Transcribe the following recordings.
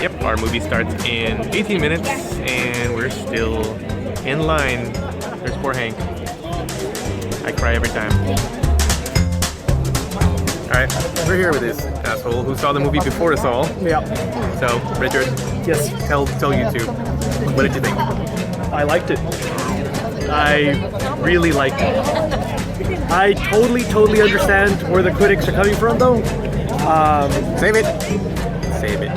Yep, our movie starts in 18 minutes, and we're still in line. There's poor Hank. I cry every time. Alright, we're here with this asshole who saw the movie before us all. Yeah. So, Richard, Yes. tell YouTube, what did you think? I liked it. I really liked it. I totally understand where the critics are coming from, though. Save it. Save it.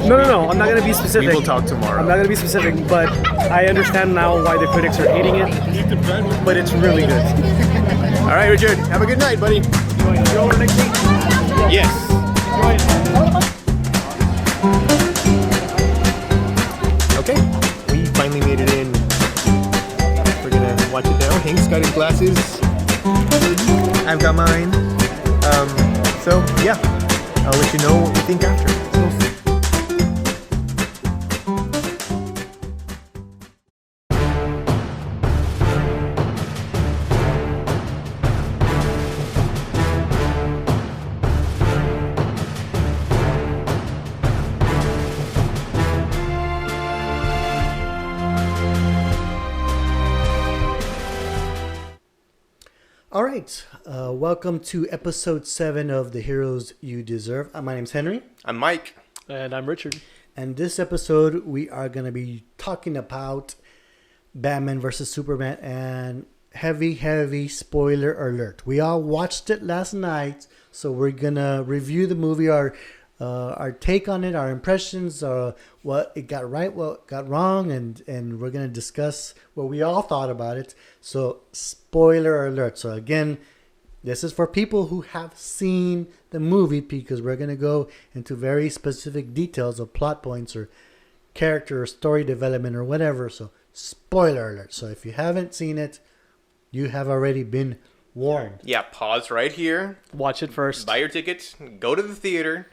No. I'm not going to be specific. We will talk tomorrow. I'm not going to be specific, but I understand now why the critics are hating it. But it's really good. Alright, Richard, have a good night, buddy. You want to go over next week? Yes. Okay, we finally made it in. We're gonna watch it now. Hank's got his glasses. I've got mine. So yeah, I'll let you know what we think after. All right, welcome to episode 7 of The Heroes You Deserve. My name's Henry, I'm Mike. And I'm Richard. and this episode we are going to be talking about Batman versus Superman, and heavy spoiler alert. We all watched it last night, so we're going to review the movie, our take on it, our impressions, what it got right, what it got wrong, and we're going to discuss what we all thought about it. So spoiler alert. So again, this is for people who have seen the movie, because we're going to go into very specific details of plot points or character or story development or whatever. So spoiler alert. So if you haven't seen it, you have already been warned. Yeah, pause right here. Watch it first. Buy your ticket. Go to the theater.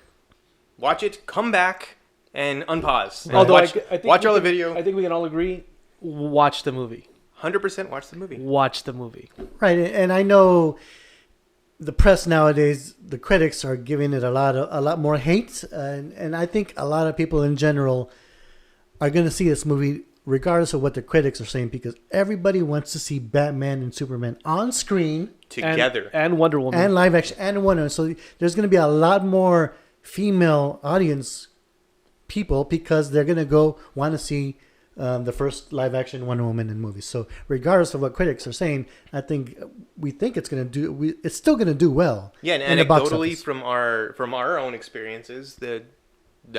Watch it. Come back and unpause. Although watch, I think watch we all the can- video. I think we can all agree, watch the movie. 100% watch the movie. Watch the movie. Right, and I know the press nowadays, the critics are giving it a lot more hate, and I think a lot of people in general are going to see this movie regardless of what the critics are saying, because everybody wants to see Batman and Superman on screen Together. And Wonder Woman. and live action and Wonder. So there's going to be a lot more female audience people, because they're going to go want to see the first live action Wonder Woman in movies. So regardless of what critics are saying, I think we think it's going to do. It's still going to do well. Yeah, and in the box anecdotally office. from our own experiences, the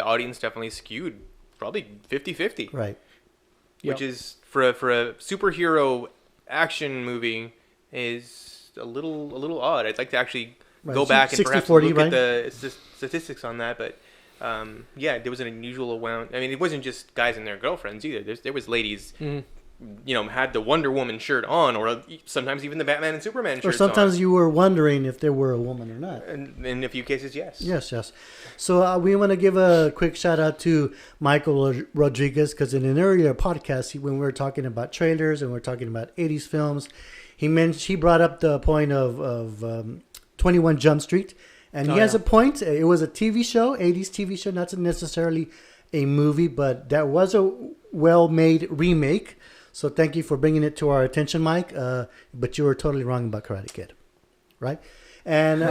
audience definitely skewed probably 50-50. Right. Which is for a superhero action movie is a little odd. I'd like to actually Right. go back and 60, perhaps 40, look right? at the statistics on that, but yeah, there was an unusual amount. I mean, it wasn't just guys and their girlfriends either. There was ladies, had the Wonder Woman shirt on, or sometimes even the Batman and Superman shirts Or sometimes on. you were wondering if there were a woman or not. And in a few cases, yes. Yes. So we want to give a quick shout out to Michael Rodriguez, because in an earlier podcast, when we were talking about trailers and we were talking about 80s films, he brought up the point of 21 Jump Street. And he has a point. It was a TV show, 80s TV show, not necessarily a movie, but that was a well-made remake. So thank you for bringing it to our attention, Mike. But you were totally wrong about Karate Kid, right? And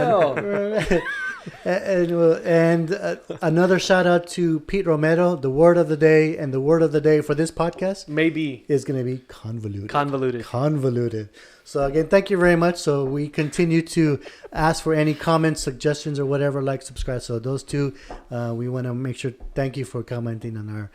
another shout out to Pete Romero. The word of the day, and the word of the day for this podcast Maybe. is going to be convoluted. Convoluted. So again, thank you very much. So we continue to ask for any comments, suggestions, or whatever. Like, subscribe. So those two, we want to make sure. Thank you for commenting on our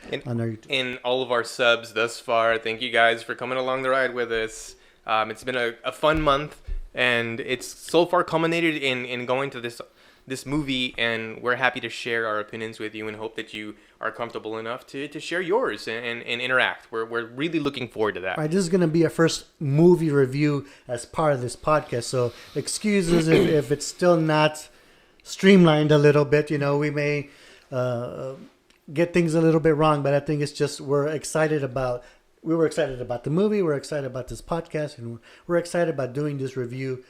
And all of our subs thus far. Thank you guys for coming along the ride with us. It's been a fun month, and it's so far culminated in going to this movie, and we're happy to share our opinions with you and hope that you are comfortable enough to share yours and interact. We're really looking forward to that. All right, this is going to be our first movie review as part of this podcast. So excuses if it's still not streamlined a little bit. We may get things a little bit wrong, but I think it's just we were excited about the movie. We're excited about this podcast, and we're excited about doing this review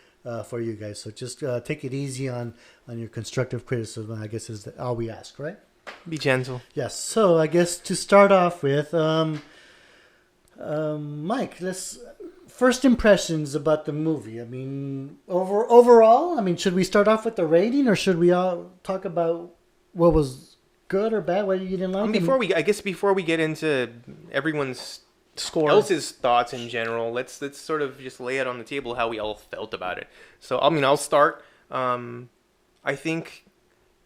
for you guys. So just take it easy on your constructive criticism, I guess, is all we ask, right? Be gentle. Yes. So I guess to start off with, Mike, let's first impressions about the movie. I mean, overall, I mean, should we start off with the rating, or should we all talk about what was good or bad, what you didn't like? Before we get into everyone's Score. else's thoughts in general, let's sort of just lay it on the table how we all felt about it. So I mean, I'll start. I think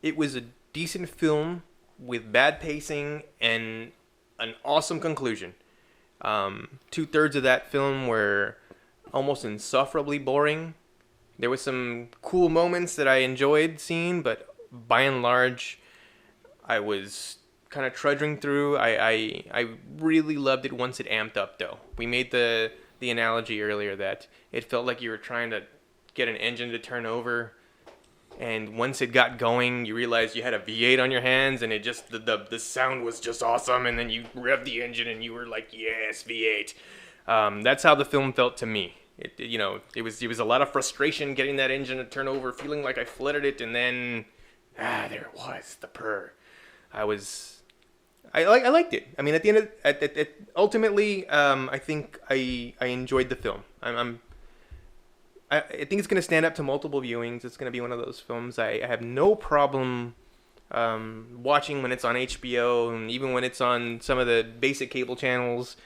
it was a decent film with bad pacing and an awesome conclusion. 2/3 of that film were almost insufferably boring. There was some cool moments that I enjoyed seeing, but by and large, I was kind of trudging through. I really loved it once it amped up, though. We made the analogy earlier that it felt like you were trying to get an engine to turn over, and once it got going, you realized you had a V8 on your hands, and it just the sound was just awesome. And then you revved the engine, and you were like, "Yes, V8." That's how the film felt to me. It was a lot of frustration getting that engine to turn over, feeling like I flooded it, and then there it was, the purr. I liked it. I mean, at the end ultimately, I think I enjoyed the film. I think it's going to stand up to multiple viewings. It's going to be one of those films I have no problem watching when it's on HBO, and even when it's on some of the basic cable channels.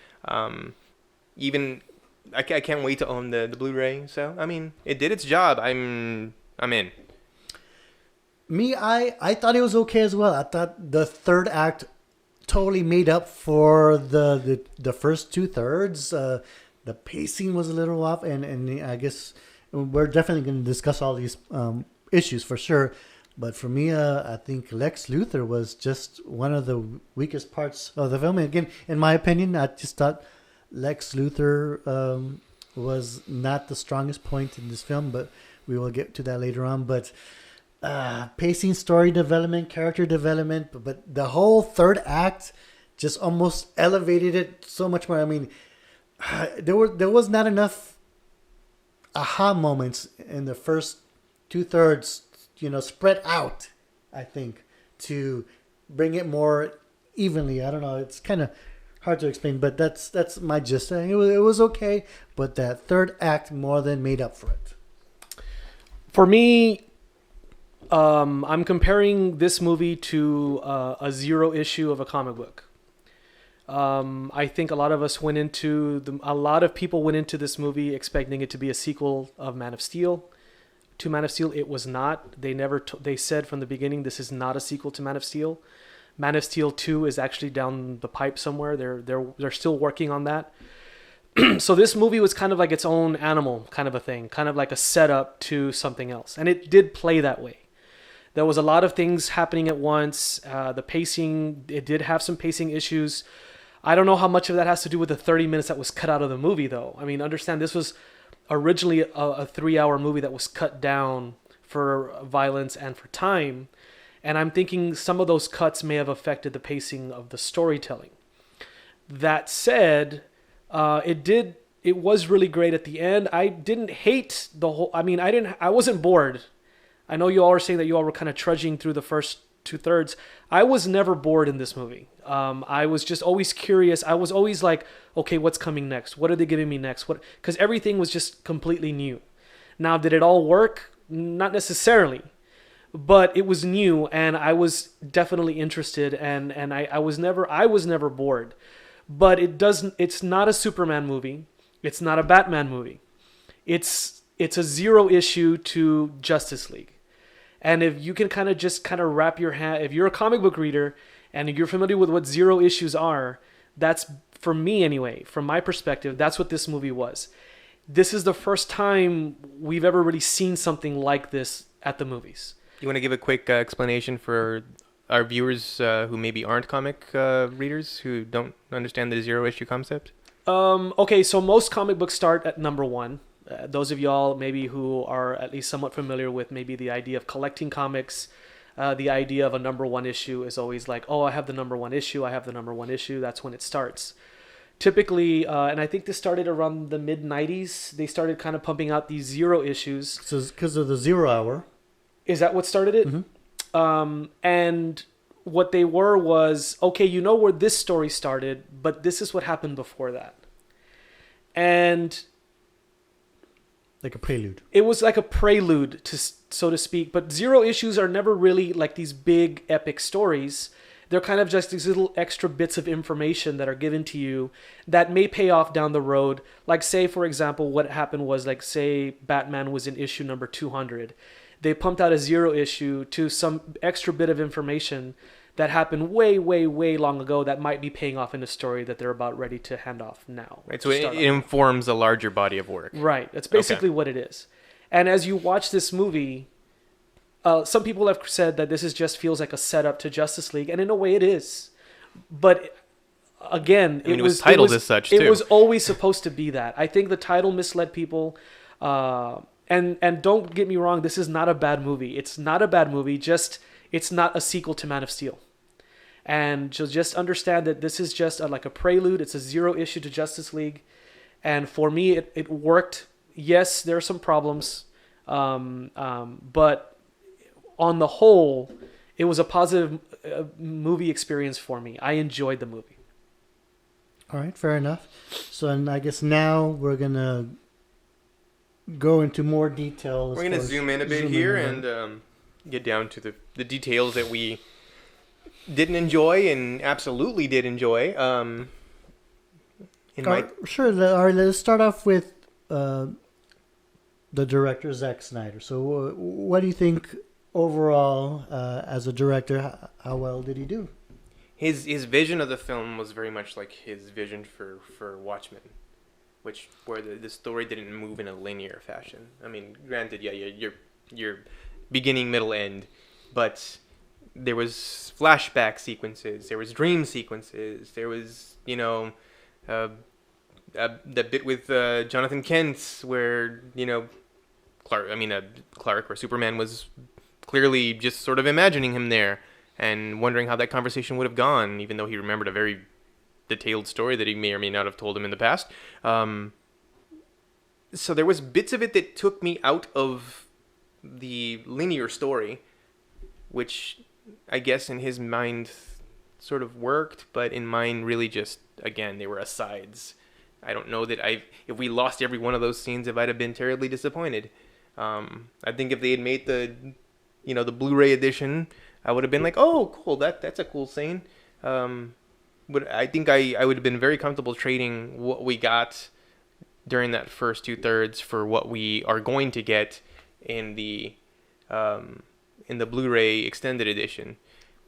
Even I can't wait to own the Blu-ray. So I mean, it did its job. I'm in. Me, I thought it was okay as well. I thought the third act totally made up for the first 2/3. The pacing was a little off, and I guess we're definitely going to discuss all these issues for sure. But for me, I think Lex Luthor was just one of the weakest parts of the film. And again, in my opinion, I just thought Lex Luthor was not the strongest point in this film, but we will get to that later on. But pacing, story development, character development, but the whole third act just almost elevated it so much more. I mean, there was not enough aha moments in the first 2/3, spread out, I think, to bring it more evenly. I don't know. It's kind of hard to explain, but that's my gist. It was okay, but that third act more than made up for it. For me, I'm comparing this movie to a zero issue of a comic book. I think a lot of people went into this movie expecting it to be a sequel of Man of Steel. To Man of Steel, it was not. They said from the beginning, this is not a sequel to Man of Steel. Man of Steel 2 is actually down the pipe somewhere. They're still working on that. So this movie was kind of like its own animal kind of a thing, kind of like a setup to something else. And it did play that way. There was a lot of things happening at once. The pacing, it did have some pacing issues. I don't know how much of that has to do with the 30 minutes that was cut out of the movie, though. I mean, understand this was originally a 3-hour movie that was cut down for violence and for time. And I'm thinking some of those cuts may have affected the pacing of the storytelling. That said, it was really great at the end. I didn't hate the whole, I wasn't bored. I know you all are saying that you all were kind of trudging through the first 2/3. I was never bored in this movie. I was just always curious. I was always like, okay, what's coming next? What are they giving me next? Because everything was just completely new. Now, did it all work? Not necessarily, but it was new, and I was definitely interested, and I was never bored. But it's not a Superman movie. It's not a Batman movie. It's a zero issue to Justice League. And if you can kind of wrap your hand, if you're a comic book reader and you're familiar with what zero issues are, that's, for me anyway, from my perspective, that's what this movie was. This is the first time we've ever really seen something like this at the movies. You want to give a quick explanation for our viewers who maybe aren't comic readers, who don't understand the zero issue concept? Okay, so most comic books start at number 1. Those of y'all maybe who are at least somewhat familiar with maybe the idea of collecting comics, the idea of a number 1 issue is always like, oh, I have the number 1 issue, that's when it starts. Typically, and I think this started around the mid-90s, they started kind of pumping out these zero issues. So it's because of the 0 hour. Is that what started it? Mm-hmm. And what they were was, okay, you know where this story started, but this is what happened before that. And Like a prelude. it was like a prelude, to so to speak. But Zero issues are never really like these big epic stories. They're kind of just these little extra bits of information that are given to you that may pay off down the road. Like, say, for example, what happened was, like, say Batman was in issue number 200. They pumped out a Zero issue to some extra bit of information that happened way, way, way long ago that might be paying off in a story that they're about ready to hand off now. Right, so it informs a larger body of work. Right. That's basically what it is. And as you watch this movie, some people have said that this feels like a setup to Justice League, and in a way it is. But again, it was titled as such, too. It was always supposed to be that. I think the title misled people. And don't get me wrong, this is not a bad movie. It's not a bad movie, just it's not a sequel to Man of Steel. And just understand that this is just like a prelude. It's a Zero issue to Justice League. And for me, it worked. Yes, there are some problems. But on the whole, it was a positive movie experience for me. I enjoyed the movie. All right, fair enough. So, and I guess now we're going to go into more detail. We're going to zoom in a bit here and get down to the details that we didn't enjoy and absolutely did enjoy. Sure. All right, let's start off with the director, Zack Snyder. So what do you think overall as a director? How well did he do? His vision of the film was very much like his vision for Watchmen, where the story didn't move in a linear fashion. I mean, granted, yeah, you're beginning, middle, end, but there was flashback sequences, there was dream sequences, there was, the bit with Jonathan Kent where, Clark or Superman was clearly just sort of imagining him there and wondering how that conversation would have gone, even though he remembered a very detailed story that he may or may not have told him in the past. So there was bits of it that took me out of the linear story, which I guess in his mind sort of worked, but in mine really just, again, they were asides. I don't know that if we lost every one of those scenes, if I'd have been terribly disappointed. I think if they had made the Blu-ray edition, I would have been like, oh, cool, that's a cool scene. But I think I would have been very comfortable trading what we got during that first 2/3 for what we are going to get in the Blu-ray extended edition.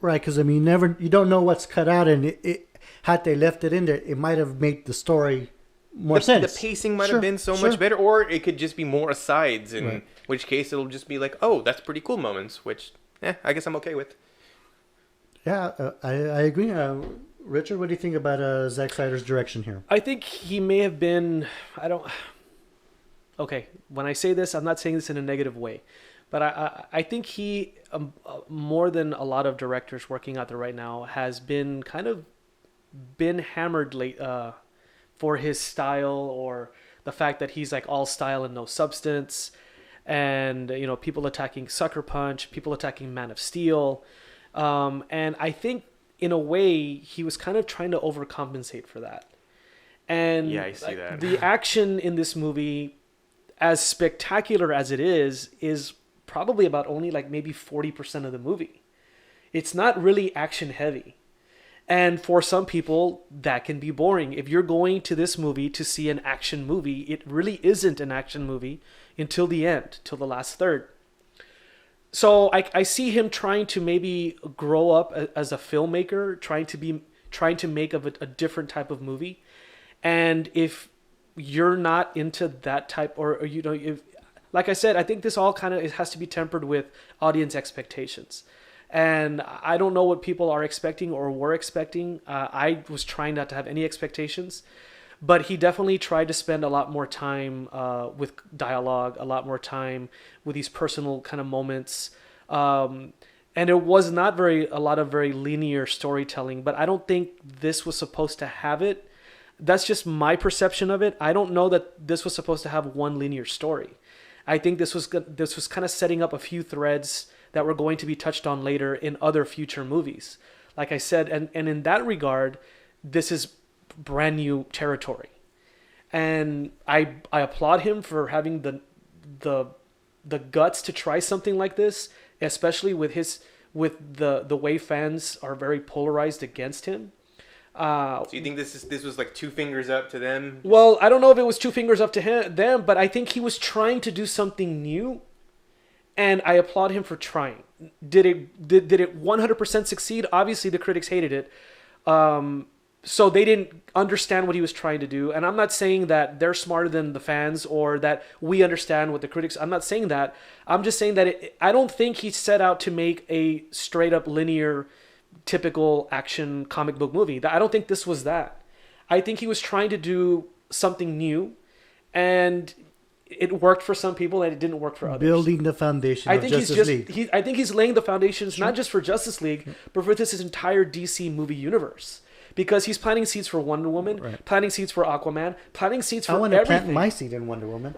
Right, because I mean, you don't know what's cut out, and it had they left it in there, it might have made the story more sense. The pacing might have been so much better, or it could just be more asides, in which case it'll just be like, oh, that's pretty cool moments, which I guess I'm okay with. Yeah, I agree. Richard, what do you think about Zack Snyder's direction here? I think he may have been, okay, when I say this, I'm not saying this in a negative way, but I think he, more than a lot of directors working out there right now, has been hammered for his style, or the fact that he's like all style and no substance, and people attacking Sucker Punch, people attacking Man of Steel, and I think in a way he was kind of trying to overcompensate for that. And yeah, I see that. The action in this movie, as spectacular as it is probably about only like maybe 40% of the movie. It's not really action heavy. And for some people, that can be boring. If you're going to this movie to see an action movie, it really isn't an action movie until the end, till the last third. So I see him trying to maybe grow up as a filmmaker, trying to make a different type of movie. And if you're not into that type, or if, like I said, I think this all it has to be tempered with audience expectations. And I don't know what people are expecting or were expecting. I was trying not to have any expectations. But he definitely tried to spend a lot more time with dialogue, a lot more time with these personal kind of moments. And it was not a lot of very linear storytelling, but I don't think this was supposed to have it. That's just my perception of it. I don't know that this was supposed to have one linear story. I think this was kind of setting up a few threads that were going to be touched on later in other future movies. Like I said, and in that regard, this is brand new territory. And I applaud him for having the guts to try something like this, especially with the way fans are very polarized against him. So you think this was like 2 fingers up to them? Well, I don't know if it was 2 fingers up to them, but I think he was trying to do something new, and I applaud him for trying. Did it 100% succeed? Obviously, the critics hated it. So they didn't understand what he was trying to do. And I'm not saying that they're smarter than the fans or that we understand what the critics... I'm not saying that. I'm just saying that I don't think he set out to make a straight up linear, typical action comic book movie. I don't think this was that. I think he was trying to do something new, and it worked for some people and it didn't work for others. Building the foundation of Justice League. I think he's laying the foundations not just for Justice League, but for this entire DC movie universe. Because he's planting seeds for Wonder Woman, planting seeds for Aquaman, planting seeds for everything. I want to plant my seed in Wonder Woman.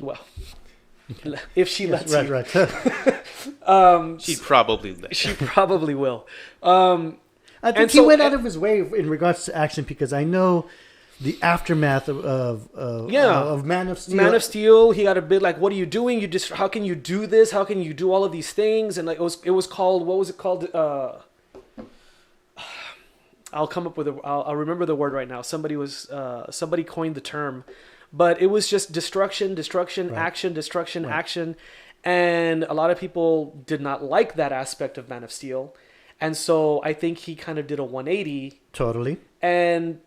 Well, if she lets you. Right. She'd probably let. She probably will. I think he went out of his way in regards to action, because I know the aftermath of Man of Steel. Man of Steel, he got a bit like, what are you doing? How can you do this? How can you do all of these things? And like it was called, what was it called? I'll remember the word right now. Somebody coined the term, but it was just destruction, right. Action, destruction, right. Action. And a lot of people did not like that aspect of Man of Steel. And so I think he kind of did a 180. Totally. And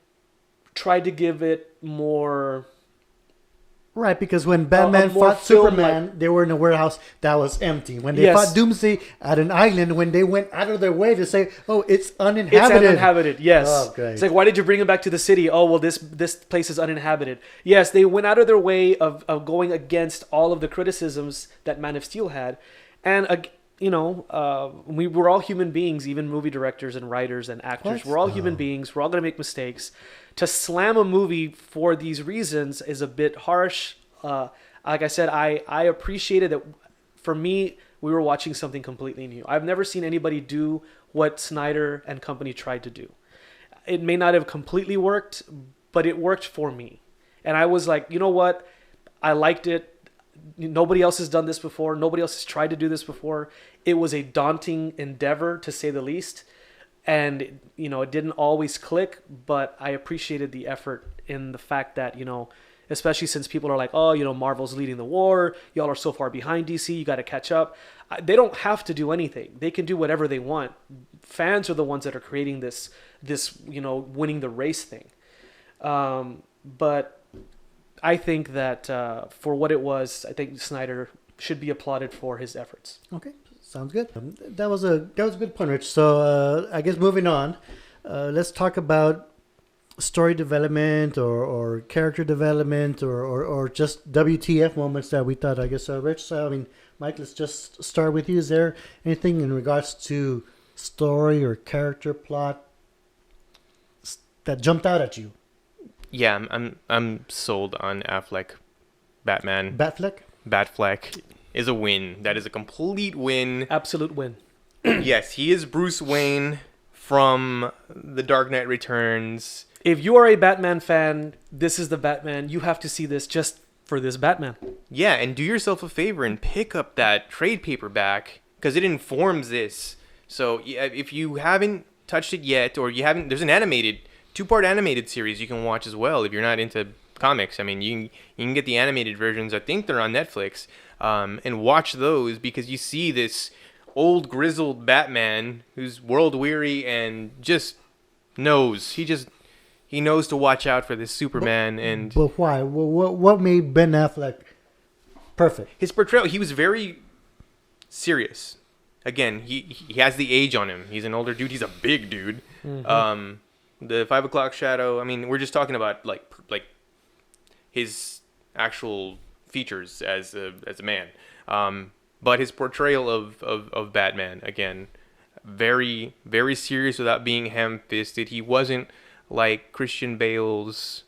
tried to give it more... Right, because when Batman fought Superman, they were in a warehouse that was empty. When they fought Doomsday at an island, when they went out of their way to say, "Oh, it's uninhabited." It's uninhabited, yes. Oh, great. It's like, why did you bring him back to the city? Oh, well, this place is uninhabited. Yes, they went out of their way of going against all of the criticisms that Man of Steel had. And, we were all human beings, even movie directors and writers and actors. We're all human beings. We're all going to make mistakes. To slam a movie for these reasons is a bit harsh. Like I said, I appreciated that. For me, we were watching something completely new. I've never seen anybody do what Snyder and company tried to do. It may not have completely worked, but it worked for me. And I was like, you know what? I liked it. Nobody else has done this before. Nobody else has tried to do this before. It was a daunting endeavor, to say the least. And, it didn't always click, but I appreciated the effort in the fact that, especially since people are like, oh, Marvel's leading the war. Y'all are so far behind DC. You got to catch up. They don't have to do anything. They can do whatever they want. Fans are the ones that are creating this winning the race thing. But I think that for what it was, I think Snyder should be applauded for his efforts. Okay. Sounds good. That was a good point, Rich. So I guess moving on, let's talk about story development or character development or just WTF moments that we thought. I guess, Rich. So, Mike, let's just start with you. Is there anything in regards to story or character plot that jumped out at you? Yeah, I'm sold on Affleck, Batman. Batfleck is a win. That is a complete win. Absolute win. Yes, he is Bruce Wayne from The Dark Knight Returns. If you are a Batman fan, this is the Batman. You have to see this just for this Batman. Yeah, and do yourself a favor and pick up that trade paperback, because it informs this. So if you haven't touched it yet, or you haven't, there's an 2-part animated series you can watch as well if you're not into comics. You can get the animated versions. I think they're on Netflix. And watch those, because you see this old grizzled Batman who's world weary and just knows. He knows to watch out for this Superman. But why? What made Ben Affleck perfect? His portrayal. He was very serious. Again, he has the age on him. He's an older dude. He's a big dude. Mm-hmm. The 5 o'clock shadow. We're just talking about like his actual features as a man, but his portrayal of Batman, again, very, very serious without being ham-fisted. He wasn't like Christian Bale's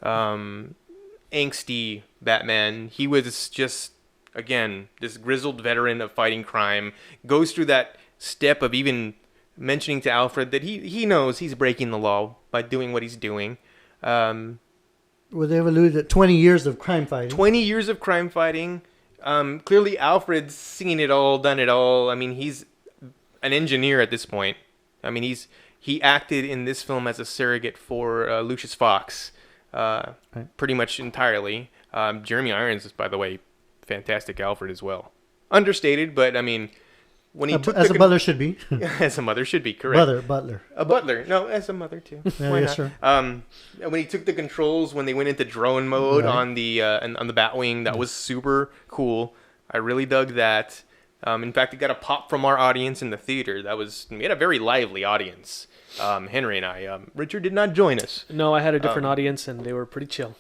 angsty Batman. He was just again, this grizzled veteran of fighting crime, goes through that step of even mentioning to Alfred that he knows he's breaking the law by doing what he's doing. Well, they've alluded to 20 years of crime fighting. 20 years of crime fighting. Clearly, Alfred's seen it all, done it all. I mean, he's an engineer at this point. I mean, he acted in this film as a surrogate for Lucius Fox, pretty much entirely. Jeremy Irons is, by the way, fantastic Alfred as well. Understated, but I mean, when he took as a butler should be. as a mother should be, correct. Butler. A butler. No, as a mother too. Yeah, Why yeah, not? sure. When he took the controls when they went into drone mode Right. on the Batwing, that was super cool. I really dug that. In fact, it got a pop from our audience in the theater. We had a very lively audience. Henry and I. Richard did not join us. No, I had a different audience, and they were pretty chill.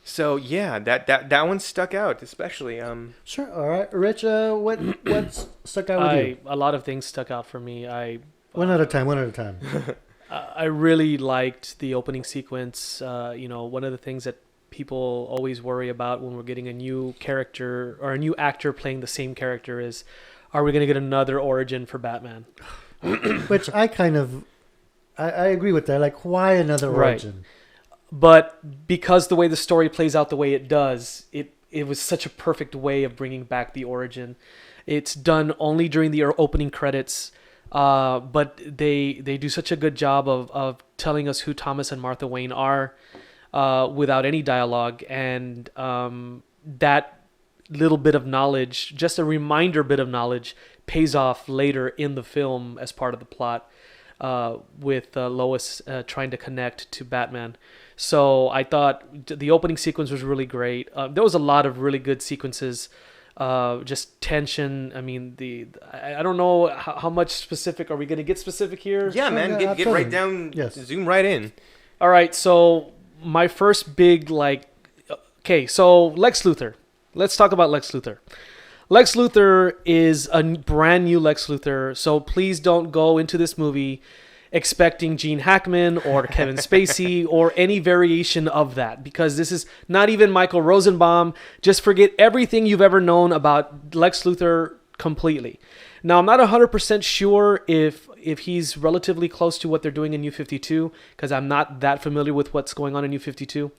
So yeah, that one stuck out especially. Sure. All right. Rich, what stuck out with you? A lot of things stuck out for me. One at a time. I really liked the opening sequence. One of the things that people always worry about when we're getting a new character or a new actor playing the same character is, are we going to get another origin for Batman? Which I agree with that. Like, why another Right. origin? But because the way the story plays out the way it does, it was such a perfect way of bringing back the origin. It's done only during the opening credits, but they do such a good job of telling us who Thomas and Martha Wayne are without any dialogue. And that little bit of knowledge, just a reminder bit of knowledge, pays off later in the film as part of the plot with Lois trying to connect to Batman. So I thought the opening sequence was really great. There was a lot of really good sequences, just tension. I mean, I don't know how much specific. Are we going to get specific here? Yeah, man, yeah, get right down. Yes. Zoom right in. All right. So my first big so Lex Luthor. Let's talk about Lex Luthor. Lex Luthor is a brand new Lex Luthor. So please don't go into this movie expecting Gene Hackman or Kevin Spacey or any variation of that, because this is not even Michael Rosenbaum. Just forget everything you've ever known about Lex Luthor completely. Now, I'm not 100% sure if he's relatively close to what they're doing in New 52, because I'm not that familiar with what's going on in New 52.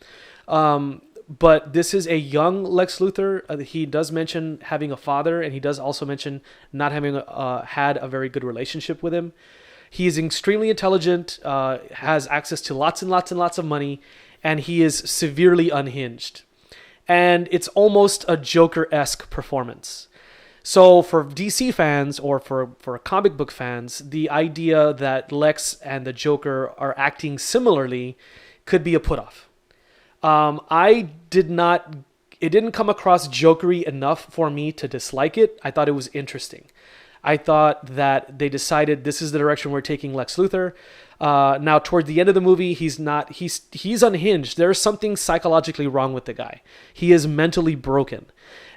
But this is a young Lex Luthor. He does mention having a father, and he does also mention not having had a very good relationship with him. He is extremely intelligent, has access to lots and lots and lots of money, and he is severely unhinged. And it's almost a Joker-esque performance. So for DC fans or for comic book fans, the idea that Lex and the Joker are acting similarly could be a put-off. It didn't come across Jokery enough for me to dislike it. I thought it was interesting. I thought that they decided this is the direction we're taking Lex Luthor. Now, toward the end of the movie, he's unhinged. There's something psychologically wrong with the guy. He is mentally broken.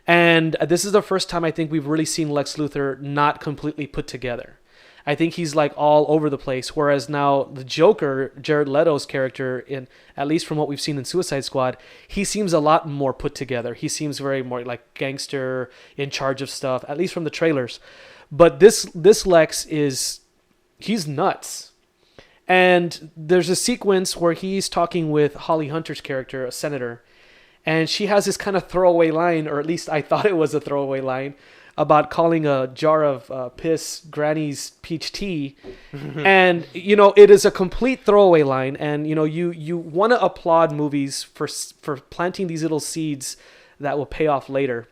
And this is the first time I think we've really seen Lex Luthor not completely put together. I think he's like all over the place. Whereas now the Joker, Jared Leto's character, at least from what we've seen in Suicide Squad, he seems a lot more put together. He seems very more like gangster, in charge of stuff, at least from the trailers. But this Lex he's nuts. And there's a sequence where he's talking with Holly Hunter's character, a senator, and she has this kind of throwaway line, or at least I thought it was a throwaway line, about calling a jar of piss Granny's peach tea. And, it is a complete throwaway line. And, you want to applaud movies for planting these little seeds that will pay off later.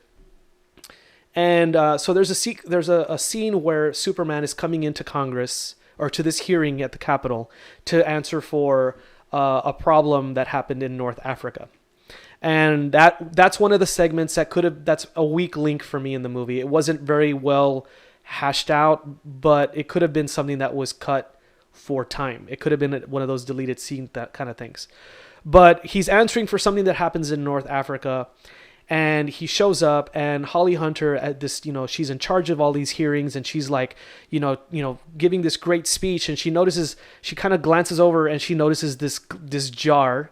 And so there's a scene where Superman is coming into Congress, or to this hearing at the Capitol, to answer for a problem that happened in North Africa. And that's one of the segments that's a weak link for me in the movie. It wasn't very well hashed out, but it could have been something that was cut for time. It could have been one of those deleted scenes, that kind of things. But he's answering for something that happens in North Africa. And he shows up, and Holly Hunter at this, she's in charge of all these hearings, and she's like, giving this great speech, and she kind of glances over, and she notices this jar,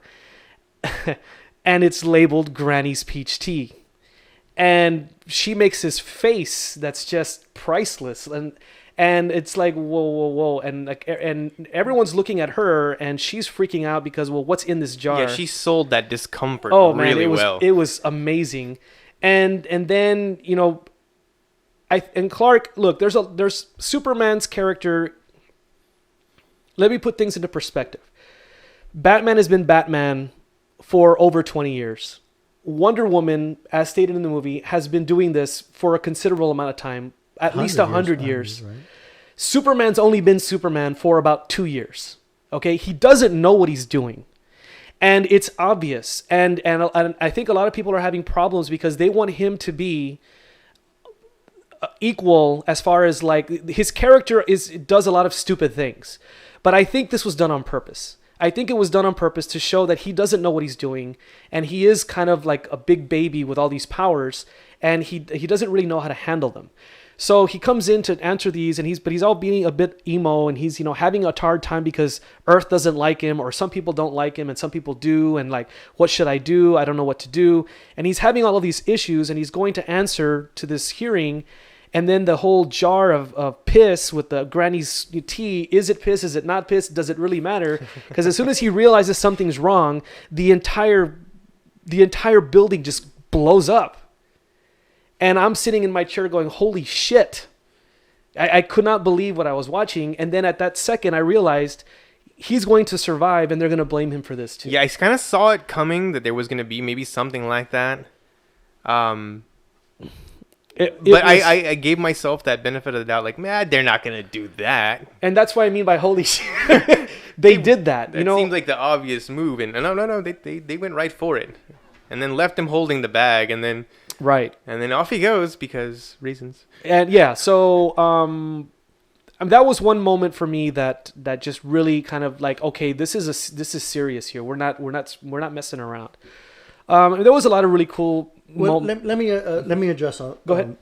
and it's labeled Granny's peach tea. and she makes this face that's just priceless, and it's like whoa, and like and everyone's looking at her, and she's freaking out because, well, what's in this jar? Yeah, she sold that discomfort Man, really well. It was amazing, and then and Clark, look, there's Superman's character. Let me put things into perspective. Batman has been Batman for over 20 years. Wonder Woman, as stated in the movie, has been doing this for a considerable amount of time, at least 100 years. Right? Superman's only been Superman for about 2 years. Okay, he doesn't know what he's doing, and it's obvious. And I think a lot of people are having problems because they want him to be equal as far as like his character does a lot of stupid things, but I think this was done on purpose. I think it was done on purpose to show that he doesn't know what he's doing, and he is kind of like a big baby with all these powers, and he doesn't really know how to handle them. So he comes in to answer these, and he's all being a bit emo, and he's having a hard time because Earth doesn't like him, or some people don't like him, and some people do, and like, what should I do? I don't know what to do. And he's having all of these issues, and he's going to answer to this hearing. And then the whole jar of piss with the granny's tea, is it piss? Is it not piss? Does it really matter? Because as soon as he realizes something's wrong, the entire building just blows up. And I'm sitting in my chair going, holy shit. I could not believe what I was watching. And then at that second, I realized he's going to survive, and they're going to blame him for this too. Yeah, I kind of saw it coming that there was going to be maybe something like that. I gave myself that benefit of the doubt, like, man, they're not gonna do that. And that's what I mean by holy shit. they did that. It seemed like the obvious move, and no, they went right for it, and then left him holding the bag, and then off he goes because reasons. And yeah, so that was one moment for me that just really kind of like, okay, this is serious here. We're not messing around. There was a lot of really cool. Well, let me address. Go ahead.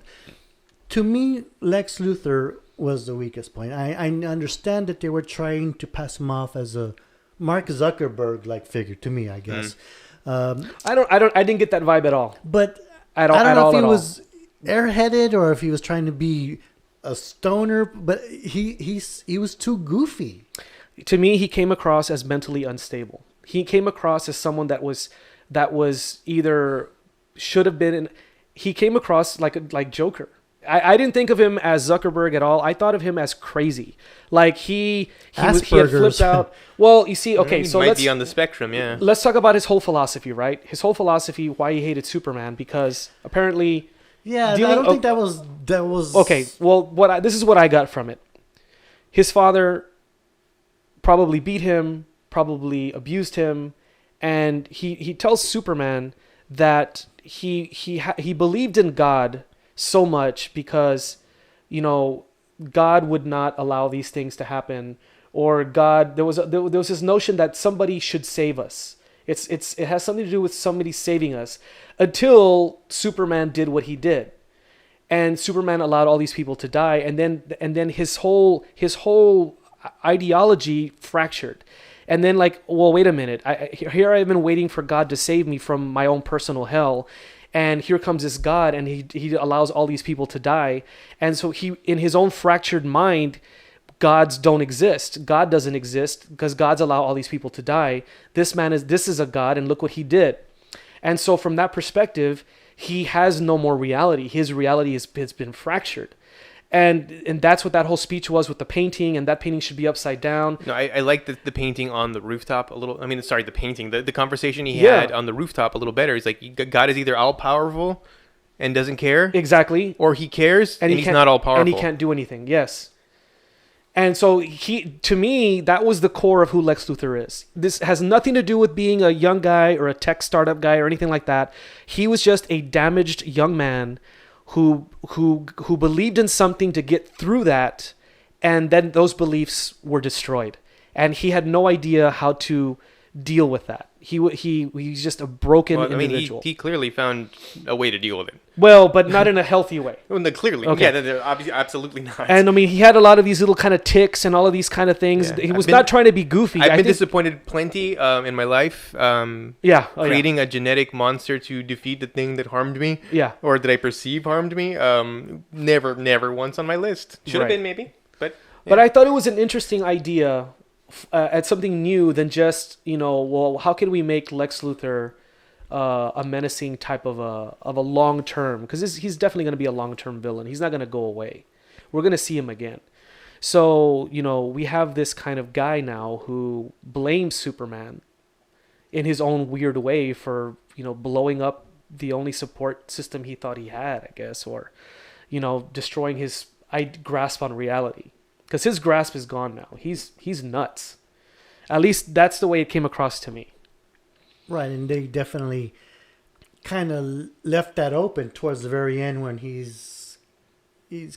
To me, Lex Luthor was the weakest point. I understand that they were trying to pass him off as a Mark Zuckerberg like figure. To me, I guess. I didn't get that vibe at all. But I don't know if he was airheaded or if he was trying to be a stoner. But he was too goofy. To me, he came across as mentally unstable. He came across as someone that was either should have been. He came across like Joker. I didn't think of him as Zuckerberg at all. I thought of him as crazy. Like he had flipped out. Well, you see, okay, he so might be on the spectrum, yeah. Let's talk about his whole philosophy, right? His whole philosophy, why he hated Superman, because apparently, yeah, I don't think that was okay. Well, this is what I got from it. His father probably beat him, probably abused him, and he tells Superman that he believed in God so much because, God would not allow these things to happen, or God, there was this notion that somebody should save us. It has something to do with somebody saving us, until Superman did what he did, and Superman allowed all these people to die, and then his whole ideology fractured. And then wait a minute. Here I've been waiting for God to save me from my own personal hell. And here comes this God, and he allows all these people to die. And so he, in his own fractured mind, gods don't exist. God doesn't exist because gods allow all these people to die. This is a God, and look what he did. And so from that perspective, he has no more reality. His reality has been fractured. And that's what that whole speech was with the painting, and that painting should be upside down. No, I like the painting on the rooftop a little. I mean, sorry, the painting, the conversation he had on the rooftop a little better. He's like, God is either all powerful and doesn't care, exactly, or he cares and he's not all powerful, and he can't do anything. Yes. And so to me, that was the core of who Lex Luthor is. This has nothing to do with being a young guy or a tech startup guy or anything like that. He was just a damaged young man who believed in something to get through that, and then those beliefs were destroyed, and he had no idea how to deal with that. He's just a broken Well, I mean, individual. he clearly found a way to deal with it. Well, but not in a healthy way. Well, no, clearly, Okay. yeah, they're obviously absolutely not. And I mean, he had a lot of these little kind of ticks and all of these kind of things. Yeah. He I've was been- not trying to be goofy. I've I been think- disappointed plenty in my life. Yeah. Creating a genetic monster to defeat the thing that harmed me, Yeah. or that I perceive harmed me. Never once on my list. Should have Right. been maybe, but But I thought it was an interesting idea at something new than just, well, how can we make Lex Luthor a menacing type of a long term? Because he's definitely going to be a long term villain. He's not going to go away. We're going to see him again. So, we have this kind of guy now who blames Superman in his own weird way for, blowing up the only support system he thought he had, I guess, or, destroying his grasp on reality. Because his grasp is gone now. He's nuts. At least that's the way it came across to me. Right, and they definitely kind of left that open towards the very end when he's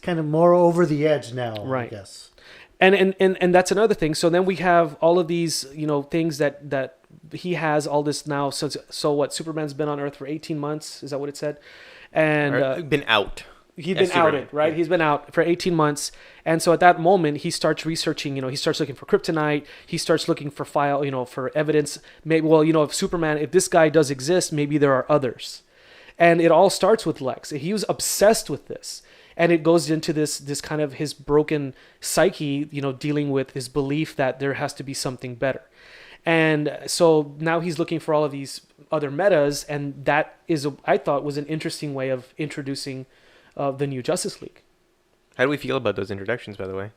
kind of more over the edge now, Right. I guess. And that's another thing. So then we have all of these, things that he has all this now. So what? Superman's been on Earth for 18 months. Is that what it said? And been out. he's as been Superman. outed, right? Yeah. He's been out for 18 months. And so at that moment, he starts researching, he starts looking for kryptonite. He starts looking for for evidence. Maybe, if Superman, if this guy does exist, maybe there are others. And it all starts with Lex. He was obsessed with this. And it goes into this kind of his broken psyche, dealing with his belief that there has to be something better. And so now he's looking for all of these other metas. And that I thought was an interesting way of introducing the new Justice League. How do we feel about those introductions, by the way?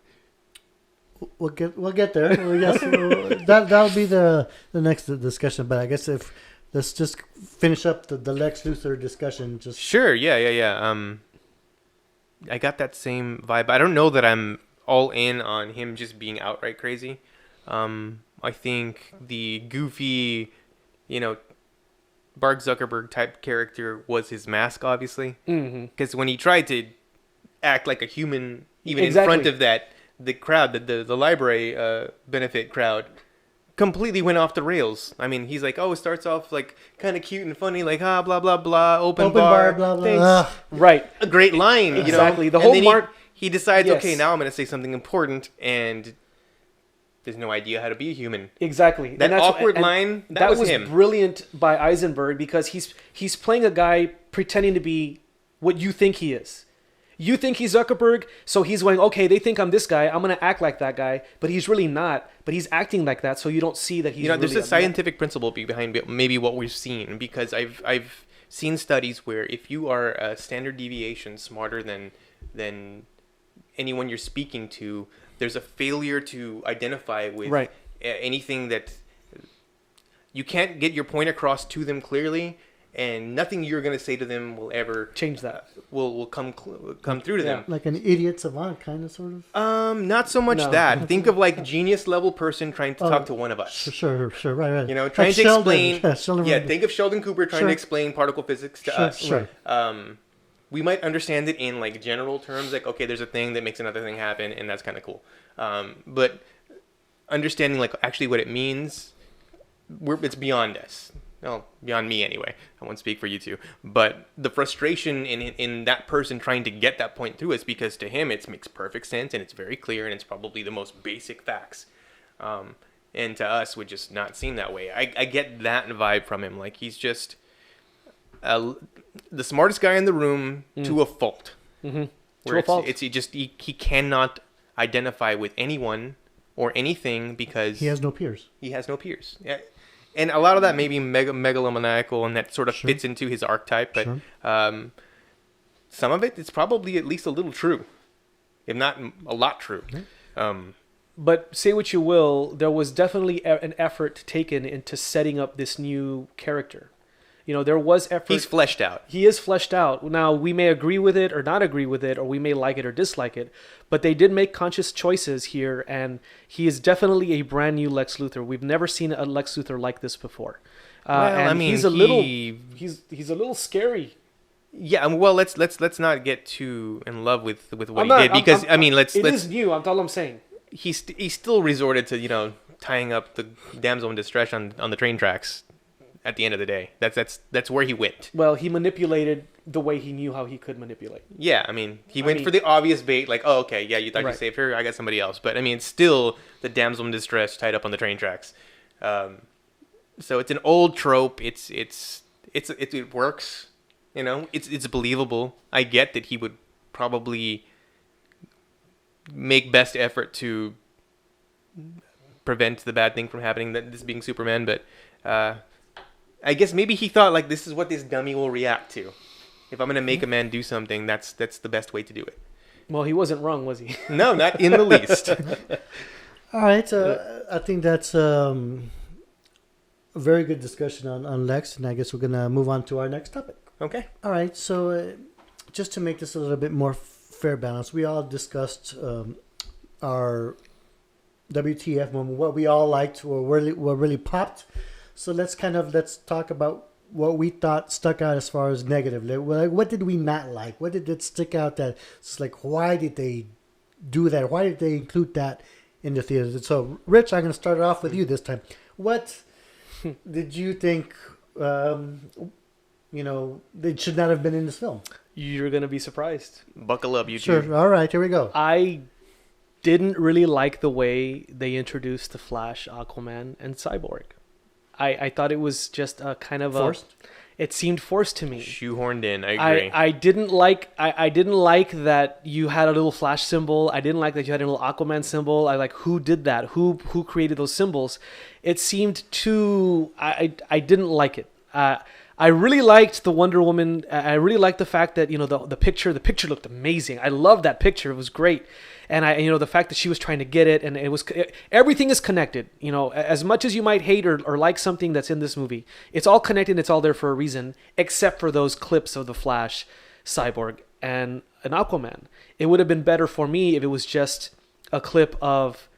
We'll get there. That'll be the next discussion. But I guess let's just finish up the Lex Luthor discussion. Just Sure. Yeah. I got that same vibe. I don't know that I'm all in on him just being outright crazy. I think the goofy, Mark Zuckerberg type character was his mask, obviously. Because when he tried to act like a human, even Exactly. in front of the crowd, the library benefit crowd, completely went off the rails. I mean, he's like, it starts off like kind of cute and funny, like blah blah blah, open bar, blah blah. thanks. Right. A great line, Exactly. The And whole then Mark- he decides, Yes. okay, now I'm going to say something important, and there's no idea how to be a human. Exactly. That And that's- awkward and line, that was him. brilliant by Eisenberg because he's playing a guy pretending to be what you think he is. You think he's Zuckerberg, so he's going, okay, they think I'm this guy, I'm going to act like that guy, but he's really not, but he's acting like that, so you don't see that he's There's really a scientific principle behind maybe what we've seen, because I've seen studies where if you are a standard deviation smarter than anyone you're speaking to, there's a failure to identify with Right. anything that you can't get your point across to them clearly, and nothing you're going to say to them will ever change that. will come through to them. Like an idiot savant, kind of, sort of. Not so much No. that. Think of like genius level person trying to talk to one of us. Sure, right. Trying Like to Sheldon. explain. Sheldon. Yeah, think of Sheldon Cooper trying Sure. to explain particle physics to us. Sure. We might understand it in like general terms, like okay, there's a thing that makes another thing happen, and that's kind of cool. But understanding like actually what it means, it's beyond us. Well, beyond me anyway. I won't speak for you two. But the frustration in that person trying to get that point through is because to him it makes perfect sense and it's very clear and it's probably the most basic facts. And to us, would just not seem that way. I get that vibe from him. Like he's just the smartest guy in the room to a fault. Mm-hmm. Where To a fault. he cannot identify with anyone or anything because He has no peers. he has no peers. Yeah. And a lot of that may be megalomaniacal, and that sort of fits into his archetype. But some of it's probably at least a little true, if not a lot true. But say what you will, there was definitely an effort taken into setting up this new character. There was effort. He's fleshed out. He is fleshed out. Now, we may agree with it or not agree with it, or we may like it or dislike it, but they did make conscious choices here, and he is definitely a brand new Lex Luthor. We've never seen a Lex Luthor like this before. And he's a little scary. Yeah, well, let's not get too in love with what I'm he not- did, because I'm- let's It is new. That's all I'm saying. he still resorted to tying up the damsel in distress on the train tracks. At the end of the day, that's where he went. Well, he manipulated the way he knew how he could manipulate. Yeah, I mean, he went for the obvious bait, like, oh, okay, yeah, you thought you saved her, I got somebody else. But I mean, still the damsel in distress tied up on the train tracks. So it's an old trope. It works. You know, it's believable. I get that he would probably make best effort to prevent the bad thing from happening, that this being Superman, but I guess maybe he thought, like, this is what this dummy will react to. If I'm going to make a man do something, that's the best way to do it. Well, he wasn't wrong, was he? No, not in the least. All right, I think that's a very good discussion on Lex, and I guess we're going to move on to our next topic. Okay. All right, so just to make this a little bit more fair balance, we all discussed our WTF moment, what we all liked, what really popped. So let's talk about what we thought stuck out as far as negative. Like, what did we not like? What did it stick out that it's like, why did they do that? Why did they include that in the theater? So, Rich, I'm going to start it off with you this time. What did you think, they should not have been in this film? You're going to be surprised. Buckle up, you two. Sure. All right, here we go. I didn't really like the way they introduced the Flash, Aquaman, and Cyborg. I thought it was just a kind of forced. It seemed forced to me. Shoehorned in. I agree. I didn't like. I didn't like that you had a little Flash symbol. I didn't like that you had a little Aquaman symbol. I like, who did that? Who created those symbols? It seemed too. I didn't like it. I really liked the Wonder Woman. I really liked the fact that the picture looked amazing. I loved that picture. It was great. And the fact that she was trying to get it, and everything is connected. As much as you might hate or like something that's in this movie, it's all connected. It's all there for a reason, except for those clips of the Flash, Cyborg, and an Aquaman. It would have been better for me if it was just a clip of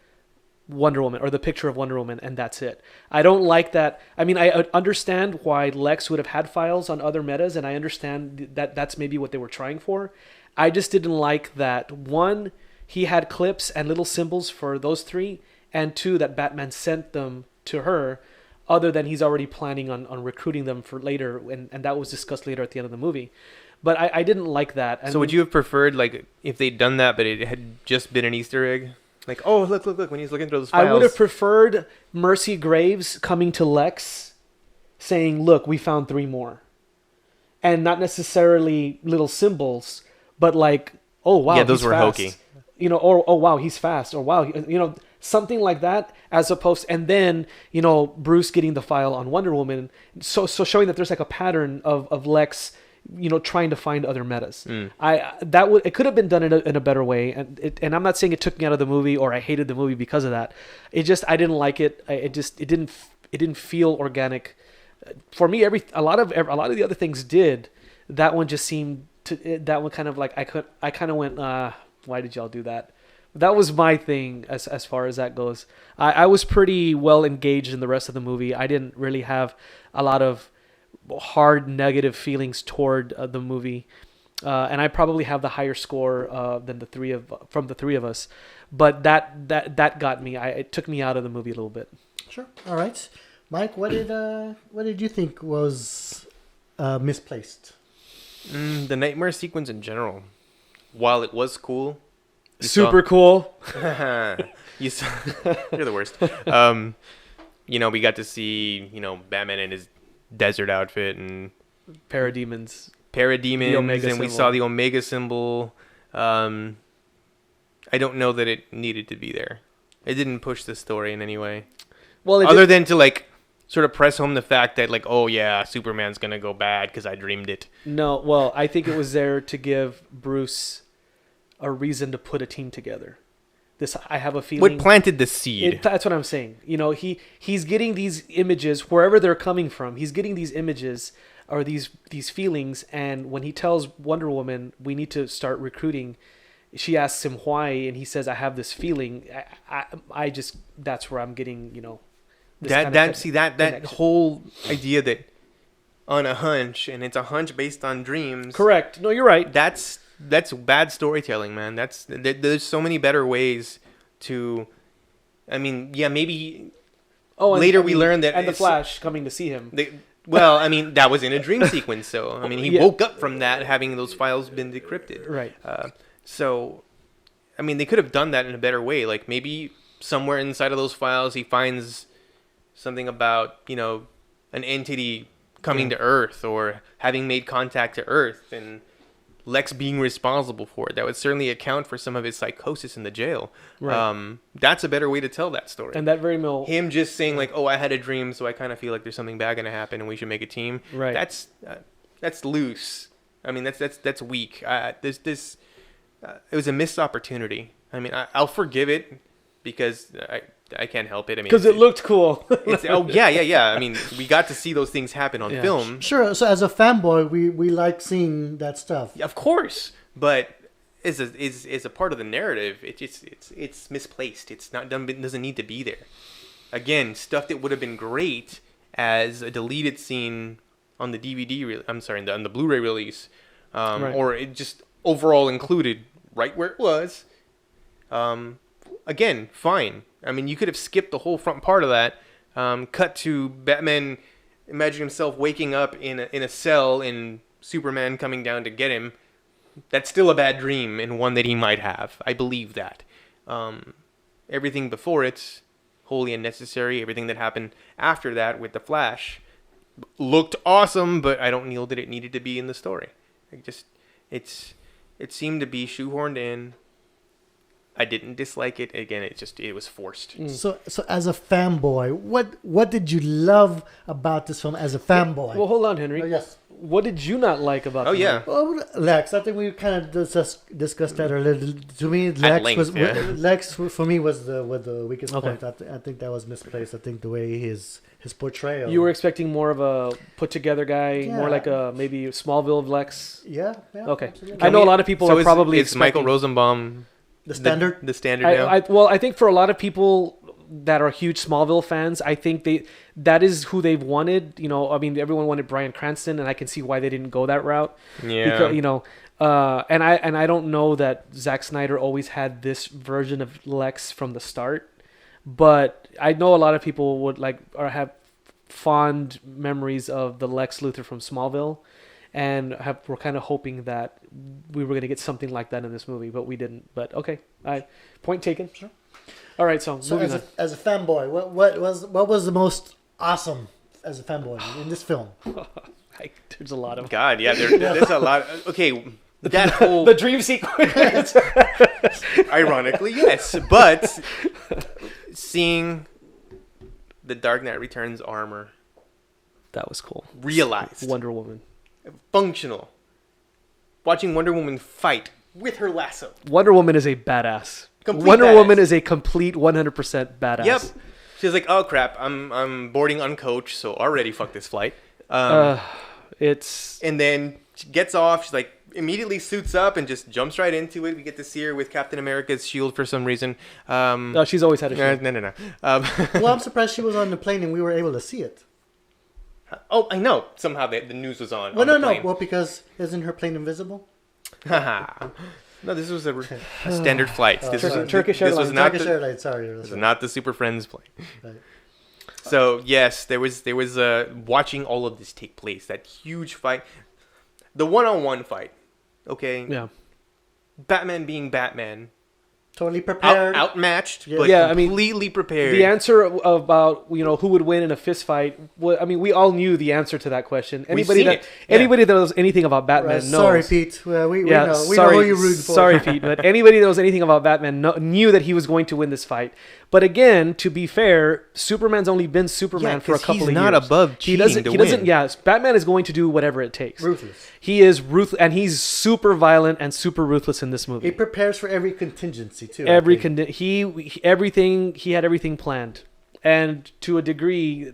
Wonder Woman or the picture of Wonder Woman, and that's it. I don't like that. I mean, I understand why Lex would have had files on other metas, and I understand that that's maybe what they were trying for. I just didn't like that. One, he had clips and little symbols for those three, and two, that Batman sent them to her, other than he's already planning on recruiting them for later, and that was discussed later at the end of the movie. But I didn't like that. And so would you have preferred, like, if they'd done that, but it had just been an Easter egg? Like, oh, look, when he's looking through those files. I would have preferred Mercy Graves coming to Lex saying, look, we found 3 more. And not necessarily little symbols, but like, oh, wow, yeah, those he's were fast. hokey. Or, oh, wow, he's fast. Or, wow, something like that, as opposed, and then, Bruce getting the file on Wonder Woman. So showing that there's like a pattern of Lex, trying to find other metas. It could have been done in a better way, and I'm not saying it took me out of the movie or I hated the movie because of that. I didn't like it. It didn't feel organic for me. A lot of the other things did. That one just seemed to. That one kind of like I kind of went, why did y'all do that? That was my thing as far as that goes. I was pretty well engaged in the rest of the movie. I didn't really have a lot of hard negative feelings toward the movie, and I probably have the higher score than from the three of us. But that got me. It took me out of the movie a little bit. Sure. All right, Mike. What did you think was misplaced? The nightmare sequence in general, while it was cool, cool. You saw, you're the worst. We got to see Batman in his desert outfit and parademons, and we saw the Omega symbol. I don't know that it needed to be there. It didn't push the story in any way. Well, other than to like sort of press home the fact that like, oh yeah, Superman's gonna go bad because I dreamed it. No, well, I think it was there to give Bruce a reason to put a team together. I have a feeling. What planted the seed? That's what I'm saying. He's getting these images wherever they're coming from. He's getting these images or these feelings, and when he tells Wonder Woman we need to start recruiting, she asks him why, and he says, "I have this feeling." I just that's where I'm getting that whole idea that on a hunch, and it's a hunch based on dreams. Correct. No, you're right. That's bad storytelling, man. There's so many better ways to I mean, yeah, maybe Oh, and, later I we mean, learned that and the it's- Flash coming to see him. well, I mean, that was in a dream sequence, so I mean, he Yeah. woke up from that having those files been decrypted. Right. So, I mean, they could have done that in a better way. Like maybe somewhere inside of those files, he finds something about an entity coming to Earth or having made contact to Earth, and Lex being responsible for it. That would certainly account for some of his psychosis in the jail. Right. That's a better way to tell that story. And that very mill. Him just saying like, "Oh, I had a dream, so I kind of feel like there's something bad gonna happen, and we should make a team." Right. That's loose. I mean, that's weak. It was a missed opportunity. I mean, I'll forgive it because I can't help it. I mean, Because it looked cool. oh yeah. I mean, we got to see those things happen on Yeah. film. Sure. So as a fanboy, we like seeing that stuff. Of course, but is a part of the narrative. It's misplaced. It's not done. It doesn't need to be there. Again, stuff that would have been great as a deleted scene on the DVD. I'm sorry, on the Blu-ray release, Right. or it just overall included right where it was. Again, fine. I mean, you could have skipped the whole front part of that. Cut to Batman. Imagine himself waking up in a cell and Superman coming down to get him. That's still a bad dream and one that he might have. I believe that. Everything before it's wholly unnecessary. Everything that happened after that with the Flash looked awesome, but I don't feel that it needed to be in the story. It seemed to be shoehorned in. I didn't dislike it. Again, it was forced. So as a fanboy, what did you love about this film as a fanboy? Well, hold on, Henry. Oh, yes. What did you not like about Oh the yeah. movie? Well, Lex, I think we kind of discussed that earlier. To me, length, yeah. Lex for me was the weakest Okay. point. I think that was misplaced. I think the way his portrayal. You were expecting more of a put together guy, more Yeah. like a maybe Smallville Lex. Yeah. Okay. Absolutely. I know a lot of people So are probably it's Michael expecting- Rosenbaum The standard. the standard now. I think for a lot of people that are huge Smallville fans, I think that is who they've wanted. I mean, everyone wanted Bryan Cranston, and I can see why they didn't go that route. Yeah. Because, and I don't know that Zack Snyder always had this version of Lex from the start, but I know a lot of people would like or have fond memories of the Lex Luthor from Smallville, and we're kind of hoping that we were going to get something like that in this movie, but we didn't. But okay, point taken. Sure. All right, so So moving on. as a fanboy, what was the most awesome as a fanboy in this film? There's a lot of God, yeah, there's a lot. Okay, that whole the dream sequence. ironically, yes, but seeing the Dark Knight Returns armor That was cool. realized, Wonder Woman. functional, watching Wonder Woman fight with her lasso. Wonder Woman is a badass. Complete Wonder badass. Woman is a complete 100% badass. Yep. She's like, oh crap, I'm boarding uncoached, so already fuck this flight. It's And then she gets off. She's like immediately suits up and just jumps right into it. We get to see her with Captain America's shield for some reason. no, she's always had a shield. No. Well, I'm surprised she was on the plane and we were able to see it. Oh, I know. Somehow the news was on. Well, on the no. plane. Well, because isn't her plane invisible? No, this was a standard flight. This was Turkish this was Airlines. not Turkish the, Airlines. Sorry, this that's was right. not the Super Friends plane. Right. So yes, there was watching all of this take place. That huge fight, the one-on-one fight. Okay. Yeah. Batman being Batman, Totally prepared. outmatched, Yeah. but Yeah, I mean, completely prepared. The answer about who would win in a fist fight. I mean, we all knew the answer to that question. Anybody seen it. Yeah. anybody that knows anything about Batman knows. Sorry, Pete. Well, we Yeah, know. We sorry, know who you're rooting for. sorry, Pete. But anybody that knows anything about Batman knew that he was going to win this fight. But again, to be fair, Superman's only been Superman Yeah, for a 'cause couple he's of not years. above He doesn't. cheating to He doesn't. win. Yeah, Batman is going to do whatever it takes. Ruthless. He is ruthless, and he's super violent and super ruthless in this movie. He prepares for every contingency too. I Every think. everything he had everything planned, and to a degree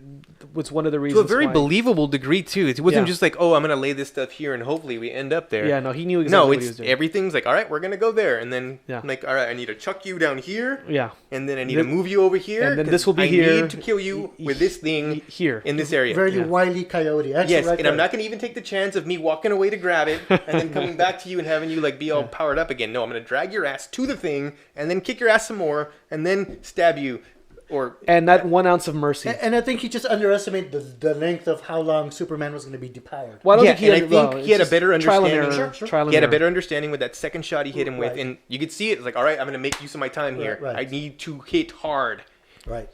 was one of the to reasons a very why. believable degree too. It wasn't Yeah. just like, oh, I'm gonna lay this stuff here and hopefully we end up there. Yeah, no, he knew exactly No, what he was it's doing. everything's like, all right, we're gonna go there, and then Yeah. I'm like, all right, I need to chuck you down here, Yeah, and then I need Then- to move you over here, and then 'cause this will be I here. need to kill you with this thing here. in this area. Very Yeah. wily coyote. Actually, Yes, right and I'm there. not gonna even take the chance of me walking away to grab it and then coming back to you and having you like be all powered up again. No, I'm gonna drag your ass to the thing and then kick your ass some more and then stab you and that 1 ounce of mercy. And I think he just underestimated the length of how long Superman was going to be depowered. Well, I don't Yeah, think he and had, I think well, he had a it's better just trial and understanding. error. Sure. Trial and He had a error. better understanding with that second shot he hit him with, Right. and you could see it. It's like, all right, I'm going to make use of my time here. Right. I need to hit hard. Right.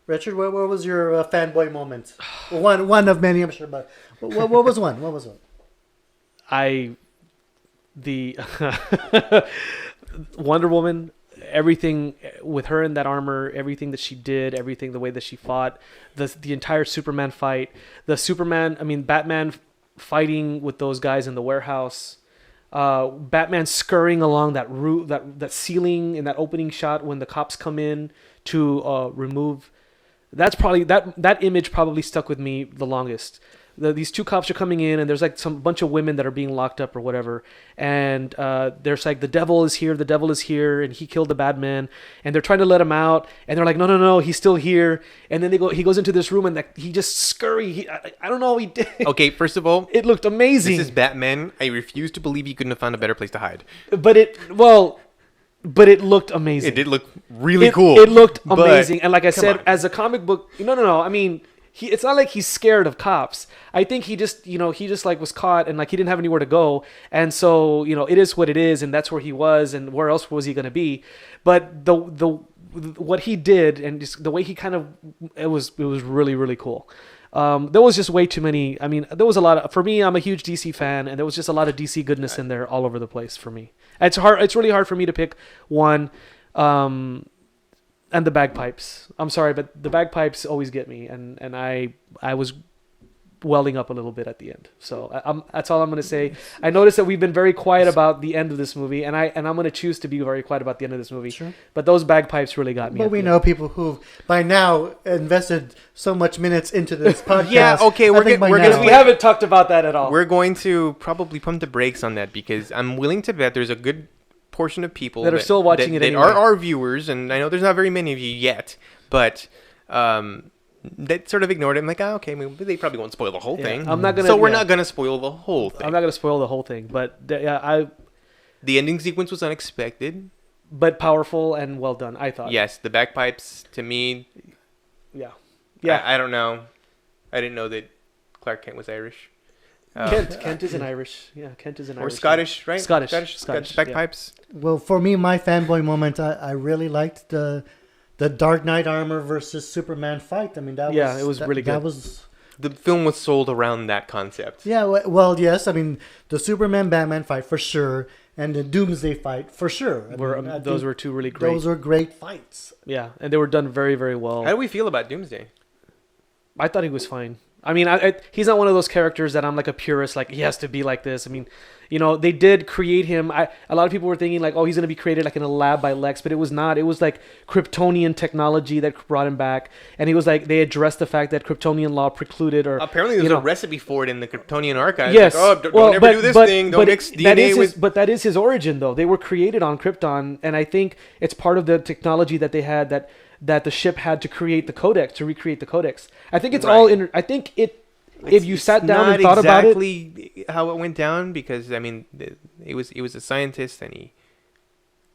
Richard, what was your fanboy moment? One of many, I'm sure, but what was one? What was one? The Wonder Woman, everything with her in that armor, everything that she did, everything, the way that she fought, the entire Superman fight, Batman fighting with those guys in the warehouse, Batman scurrying along that roof, that ceiling in that opening shot when the cops come in to remove. That's probably that image probably stuck with me the longest. These two cops are coming in, and there's like some bunch of women that are being locked up or whatever, and there's like the devil is here, and he killed the bad man, and they're trying to let him out, and they're like, no, he's still here, and then he goes into this room, and he just I don't know, he did. Okay, first of all, It looked amazing. this is Batman. I refuse to believe he couldn't have found a better place to hide. but it looked amazing. It did look really It- cool. It looked but- amazing, and like I said, on. as a comic book, no. I mean, it's not like he's scared of cops. I think he just like was caught and like he didn't have anywhere to go, and so it is what it is, and that's where he was, and where else was he going to be? But the what he did and just the way he it was really, really cool. There was just way too many. I mean, there was a lot of. For me, I'm a huge DC fan, and there was just a lot of DC goodness in there all over the place for me. It's hard. It's really hard for me to pick one. And the bagpipes. I'm sorry, but the bagpipes always get me, and I was welling up a little bit at the end. So that's all I'm going to say. I noticed that we've been very quiet about the end of this movie, and I'm going to choose to be very quiet about the end of this movie. Sure. But those bagpipes really got me. But at we the know end. people who've by now invested so much minutes into this podcast. Yeah, okay, I we're think gonna- by we're now- gonna- We haven't talked about that at all. We're going to probably pump the brakes on that because I'm willing to bet there's a good portion of people That are still watching it that anyway. are our viewers, and I know there's not very many of you yet, but that sort of ignored it. I'm like, okay, they probably won't spoil the whole Yeah, thing. I'm not gonna- So we're yeah. not gonna spoil the whole thing. I'm not going to spoil the whole thing, but The ending sequence was unexpected. but powerful and well done, I thought. Yes, the bagpipes to me. Yeah. I don't know. I didn't know that Clark Kent was Irish. Kent is an Irish. Yeah, Kent is an Or Irish. Scottish, right? Scottish, yeah. bagpipes. Well, for me, my fanboy moment, I really liked the Dark Knight armor versus Superman fight. I mean, it was really good. That was. The film was sold around that concept. Yeah, well, yes. I mean, the Superman-Batman fight for sure, and the Doomsday fight for sure. I Those think were two really great. Those were great fights. Yeah, and they were done very, very well. How do we feel about Doomsday? I thought he was fine. I mean, he's not one of those characters that I'm like a purist, like he has to be like this. I mean, they did create him. A lot of people were thinking like, oh, he's going to be created like in a lab by Lex, but it was not. It was like Kryptonian technology that brought him back. And he was like, they addressed the fact that Kryptonian law precluded or... Apparently there's a recipe for it in the Kryptonian archives. Yes. Like, don't ever do this thing. Don't mix DNA with... But that is his origin, though. They were created on Krypton, and I think it's part of the technology that they had that the ship had to create the codex, to recreate the codex. I think it's all in. I think if you sat down and thought about it, exactly how it went down, because I mean, it was a scientist, and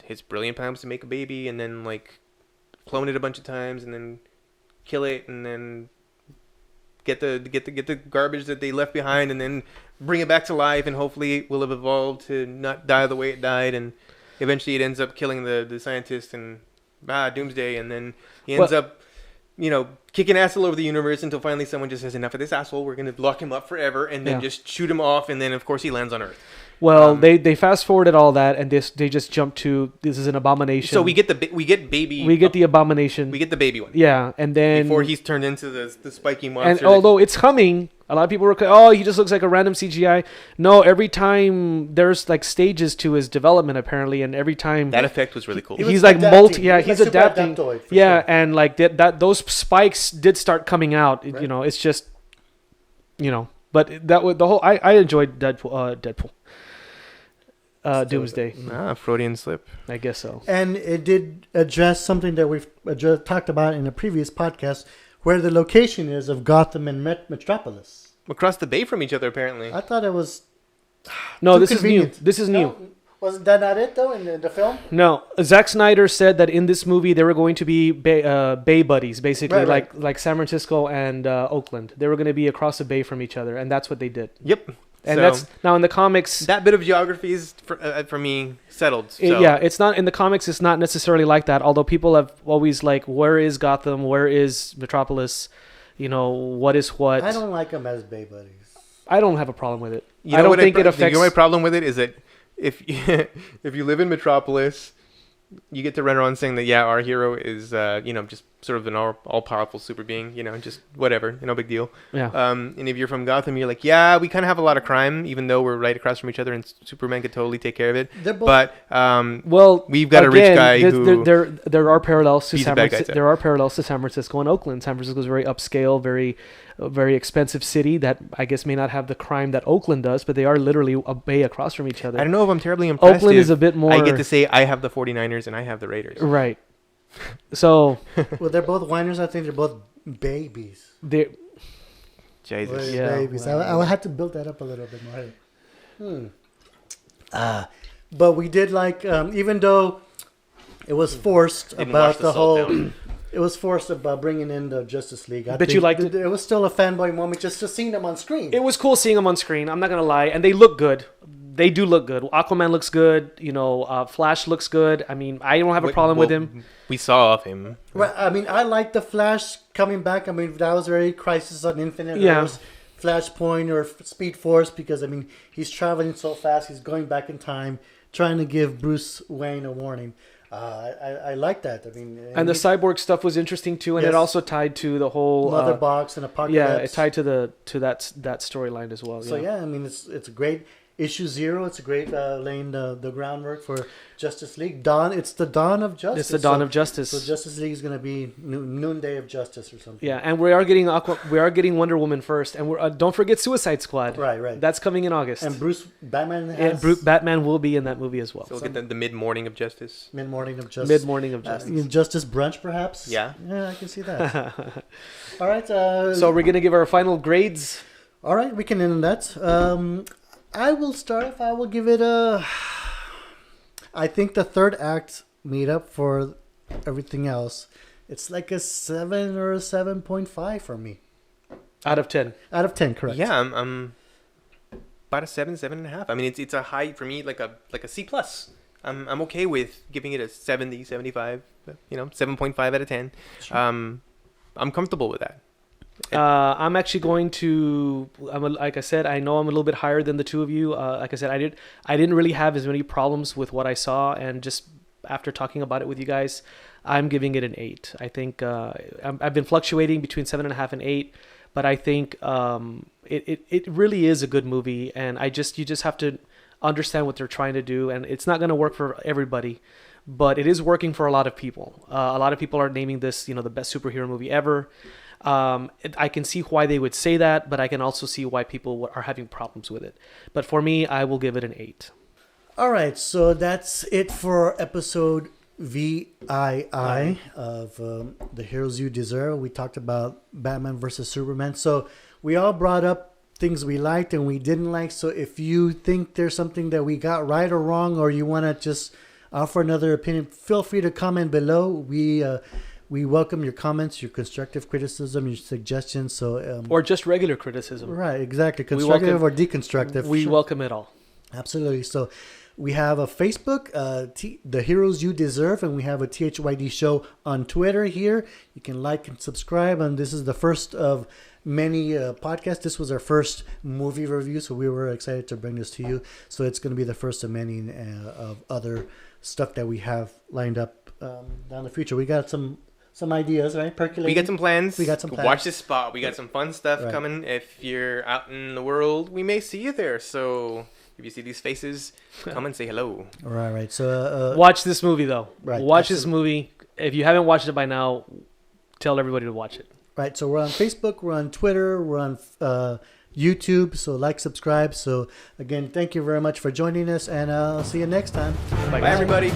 his brilliant plan was to make a baby and then like clone it a bunch of times and then kill it and then get the garbage that they left behind and then bring it back to life, and hopefully it will have evolved to not die the way it died, and eventually it ends up killing the scientist and Doomsday, and then he ends up kicking ass all over the universe until finally someone just says, enough of this asshole, we're going to lock him up forever, and then just shoot him off, and then of course he lands on Earth. Well, they fast forwarded all that, and they just jump to this is an abomination. So we get the abomination. We get the baby one. Yeah, and then before he's turned into the spiky monster. And although it's coming, a lot of people were he just looks like a random CGI. No, every time there's like stages to his development apparently, and every time that effect was really cool. He's like multi. Yeah, he's like adapting. Adaptoid, yeah, sure. and like that those spikes did start coming out. Right. It's just but that was the whole. I enjoyed Deadpool. Doomsday. Freudian slip. I guess so. And it did address something that we've talked about in a previous podcast, where the location is of Gotham and Metropolis. Across the bay from each other, apparently. I thought it was No, too this convenient. is new. This is new. Wasn't that not it though in the film? No, Zack Snyder said that in this movie they were going to be bay buddies, basically, Right. like San Francisco and Oakland. They were going to be across the bay from each other, and that's what they did. Yep. And So, that's now in the comics. that bit of geography is for me settled. So. Yeah, it's not in the comics. It's not necessarily like that. Although people have always like, where is Gotham? Where is Metropolis? You know, what is what? I don't like them as Bay buddies. I don't have a problem with it. You I know don't what think it You affects. know my problem with it is that if if you live in Metropolis, you get to run around saying that our hero is just sort of an all powerful super being, just whatever, no big deal. Yeah. And if you're from Gotham, you're like, yeah, we kind of have a lot of crime, even though we're right across from each other, and Superman could totally take care of it. They're both. But Well, we've got a rich guy who there are parallels to beats the bad guys up. There are parallels to San Francisco and Oakland. San Francisco is very upscale, very expensive city that I guess may not have the crime that Oakland does, but they are literally a bay across from each other. I don't know if I'm terribly impressed. Oakland if is a bit more. I get to say I have the 49ers and I have the Raiders. Right. So Well, they're both whiners. I think they're both babies. they Jesus. Yeah, Babies. well, I would have to build that up a little bit more. But we did like, even though it was forced Didn't about wash the the salt whole, down. it was forced about bringing in the Justice League. I But you think liked it? It was still a fanboy moment just to seeing them on screen. It was cool seeing them on screen. I'm not gonna lie, and they look good. They do look good. Aquaman looks good. Flash looks good. I mean, I don't have a problem with him. We saw of him. Right, I mean, I like the Flash coming back. I mean, that was very Crisis on Infinite Yeah. Earths, Flashpoint or Speed Force, because I mean, he's traveling so fast. He's going back in time, trying to give Bruce Wayne a warning. I like that. I mean, And the cyborg stuff was interesting too, and Yes. it also tied to the whole Mother Box and Apocalypse. yeah, it tied to that storyline as well. So yeah, I mean, it's a great issue 0. It's a great laying the groundwork for Justice League. It's the dawn of justice. It's the dawn of justice. So Justice League is going to be noonday of justice or something. Yeah, and we are getting Wonder Woman first, and we're don't forget Suicide Squad. Right. That's coming in August. And Batman And has Batman will be in that movie as well. So we'll get the mid-morning of justice. mid-morning of justice. Mid-morning of justice. Justice brunch, perhaps. Yeah. I can see that. All right. So we're gonna give our final grades. all right, we can end that. I will start off. I will give it a. I think the third act made up for everything else. It's like a 7 or a 7.5 for me. Out of 10. Out of 10, correct. Yeah, I'm about a 7.5. I mean, it's a high for me, like a C plus. I'm okay with giving it a 70, 75. 7.5 out of 10. Sure. I'm comfortable with that. I'm actually going to. Like I said, I know I'm a little bit higher than the two of you. Like I said, I didn't really have as many problems with what I saw, and just after talking about it with you guys, I'm giving it an 8. I think I've been fluctuating between 7.5 and 8, but I think it really is a good movie, and you just have to understand what they're trying to do, and it's not going to work for everybody, but it is working for a lot of people. A lot of people are naming this, the best superhero movie ever. I can see why they would say that, but I can also see why people are having problems with it. But for me, I will give it an 8. All right, so that's it for episode VII of The Heroes You Deserve. We talked about Batman versus Superman. So we all brought up things we liked and we didn't like. So if you think there's something that we got right or wrong, or you want to just offer another opinion, feel free to comment below. We welcome your comments, your constructive criticism, your suggestions. So Or just regular criticism. right, exactly, constructive or deconstructive. We Sure. welcome it all. Absolutely. So we have a Facebook, The Heroes You Deserve, and we have a THYD show on Twitter here. You can like and subscribe, and this is the first of many podcasts. This was our first movie review, so we were excited to bring this to you. So it's going to be the first of many of other stuff that we have lined up down the future. We got some ideas, right? Percolating. We got some plans. We got some plans. Watch this spot. We got some fun stuff Right. coming. If you're out in the world, we may see you there. So if you see these faces, come and say hello. Right. So Watch this movie, though. Right, Watch this movie. If you haven't watched it by now, tell everybody to watch it. right. So we're on Facebook, we're on Twitter, we're on YouTube. So like, subscribe. So again, thank you very much for joining us, and I'll see you next time. Bye everybody.